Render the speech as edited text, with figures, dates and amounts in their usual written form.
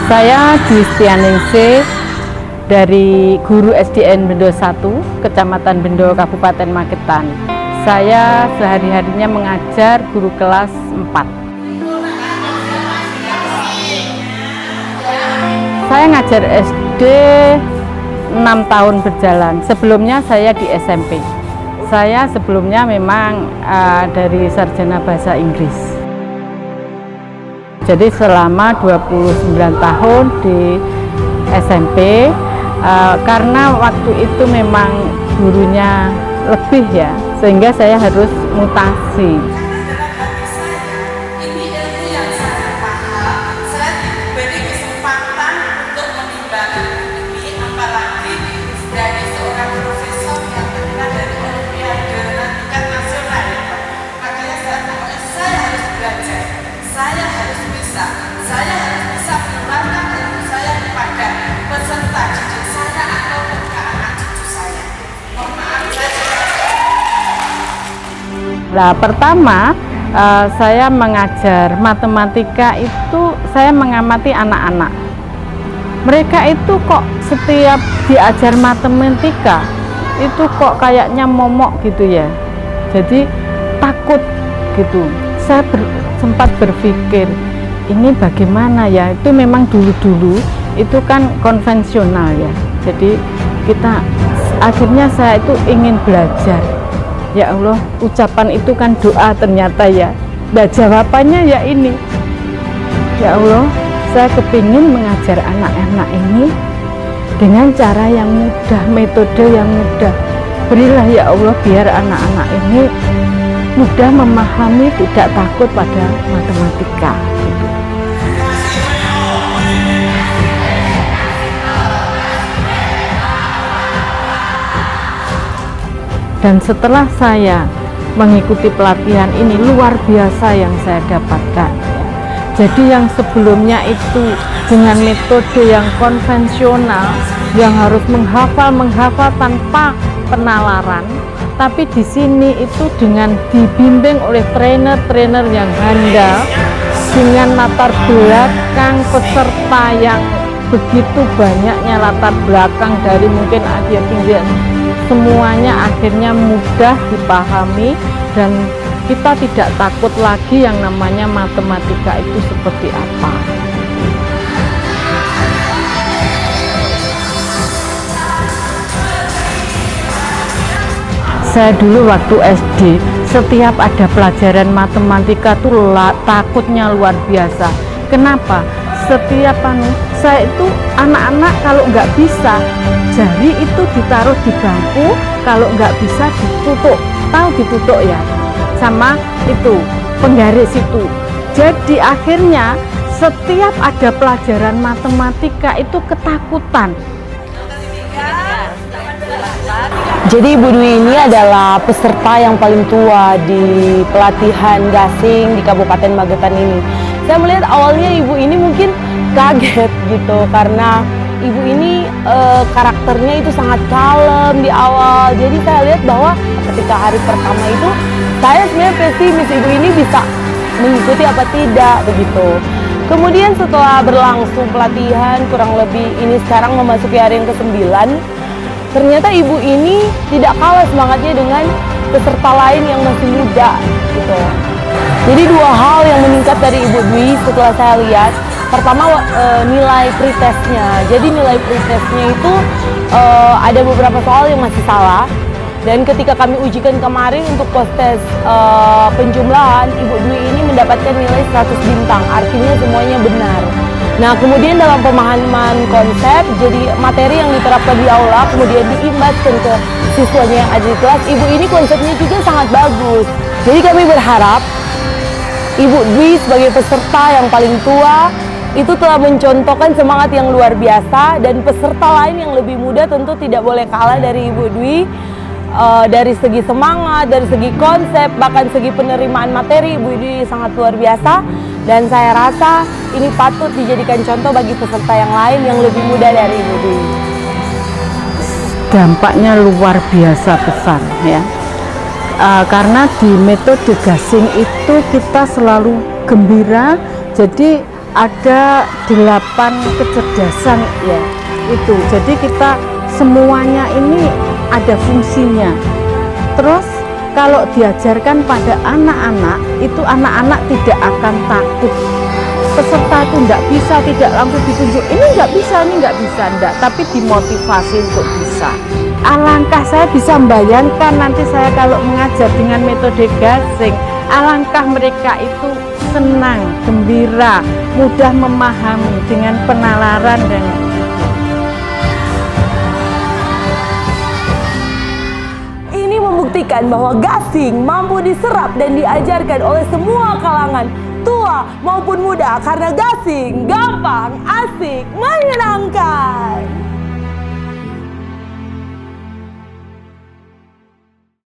Saya Distianingsih dari guru SDN Bendo 1, Kecamatan Bendo, Kabupaten Magetan. Saya sehari-harinya mengajar guru kelas 4. Saya ngajar SD 6 tahun berjalan. Sebelumnya saya di SMP. Saya sebelumnya memang dari sarjana bahasa Inggris. Jadi selama 29 tahun di SMP, karena waktu itu memang gurunya lebih ya, sehingga saya harus mutasi. Ini ilmu yang saya paham, saya diberi kesempatan untuk menimba ini, apalagi dari seorang profesor yang terkenal dari Olimpiade tingkat nasional. Makanya saya harus belajar, saya harus bisa menularkan ilmu saya kepada peserta didik saya atau ke anak cucu saya. Mohon maaf saja. Nah, pertama saya mengajar matematika itu saya mengamati anak-anak. Mereka itu kok setiap diajar matematika itu kok kayaknya momok gitu ya. Jadi takut gitu. Saya sempat berpikir, ini bagaimana ya? Itu memang dulu-dulu itu kan konvensional ya. Jadi akhirnya saya itu ingin belajar. Ya Allah, ucapan itu kan doa ternyata ya. Nah, jawabannya ya ini. Ya Allah, saya kepingin mengajar anak-anak ini dengan cara yang mudah, metode yang mudah. Berilah ya Allah biar anak-anak ini mudah memahami, tidak takut pada matematika. Dan setelah saya mengikuti pelatihan ini, luar biasa yang saya dapatkan. Jadi yang sebelumnya itu dengan metode yang konvensional, yang harus menghafal tanpa penalaran, tapi di sini itu dengan dibimbing oleh trainer-trainer yang handal, dengan latar belakang peserta yang begitu banyaknya latar belakang dari mungkin Asia Tinggi, semuanya akhirnya mudah dipahami dan kita tidak takut lagi yang namanya matematika itu seperti apa. Saya dulu waktu SD, setiap ada pelajaran matematika tuh takutnya luar biasa. Kenapa? Setiap saya itu anak-anak kalau nggak bisa, jari itu ditaruh di bangku, kalau nggak bisa ditutup. Tahu ditutup ya? Sama itu, penggaris itu. Jadi akhirnya setiap ada pelajaran matematika itu ketakutan. Jadi Ibu Dwi ini adalah peserta yang paling tua di pelatihan gasing di Kabupaten Magetan ini. Saya melihat awalnya Ibu ini mungkin kaget gitu karena Ibu ini karakternya itu sangat kalem di awal. Jadi saya lihat bahwa ketika hari pertama itu saya sebenarnya pesimis Ibu ini bisa mengikuti apa tidak begitu. Kemudian setelah berlangsung pelatihan kurang lebih ini sekarang memasuki hari yang ke-9, ternyata Ibu ini tidak kalah semangatnya dengan peserta lain yang masih muda gitu. Jadi dua hal yang meningkat dari Ibu Dwi setelah saya lihat. Pertama nilai pretestnya. Jadi nilai pretestnya itu ada beberapa soal yang masih salah. Dan ketika kami ujikan kemarin untuk post-test penjumlahan, Ibu Dwi ini mendapatkan nilai 100 bintang. Artinya semuanya benar. Nah, kemudian dalam pemahaman konsep, jadi materi yang diterapkan di aula, kemudian diimbaskan ke siswanya yang ada di kelas, Ibu ini konsepnya juga sangat bagus. Jadi kami berharap Ibu Dwi sebagai peserta yang paling tua, itu telah mencontohkan semangat yang luar biasa, dan peserta lain yang lebih muda tentu tidak boleh kalah dari Ibu Dwi. Dari segi semangat, dari segi konsep, bahkan segi penerimaan materi, Ibu Dwi sangat luar biasa. Dan saya rasa ini patut dijadikan contoh bagi peserta yang lain yang lebih muda dari Ibu Dwi. Dampaknya luar biasa besar ya. Karena di metode gasing itu kita selalu gembira, jadi ada 8 kecerdasan ya itu. Jadi kita semuanya ini ada fungsinya. Terus kalau diajarkan pada anak-anak, itu anak-anak tidak akan takut. Peserta itu tidak bisa, tidak langsung ditunjuk, ini nggak bisa, enggak, tapi dimotivasi untuk bisa. Alangkah saya bisa membayangkan nanti saya kalau mengajar dengan metode gasing, alangkah mereka itu senang, gembira, mudah memahami dengan penalaran dan ini membuktikan bahwa gasing mampu diserap dan diajarkan oleh semua kalangan, tua maupun muda, karena gasing gampang, asik, menyenangkan.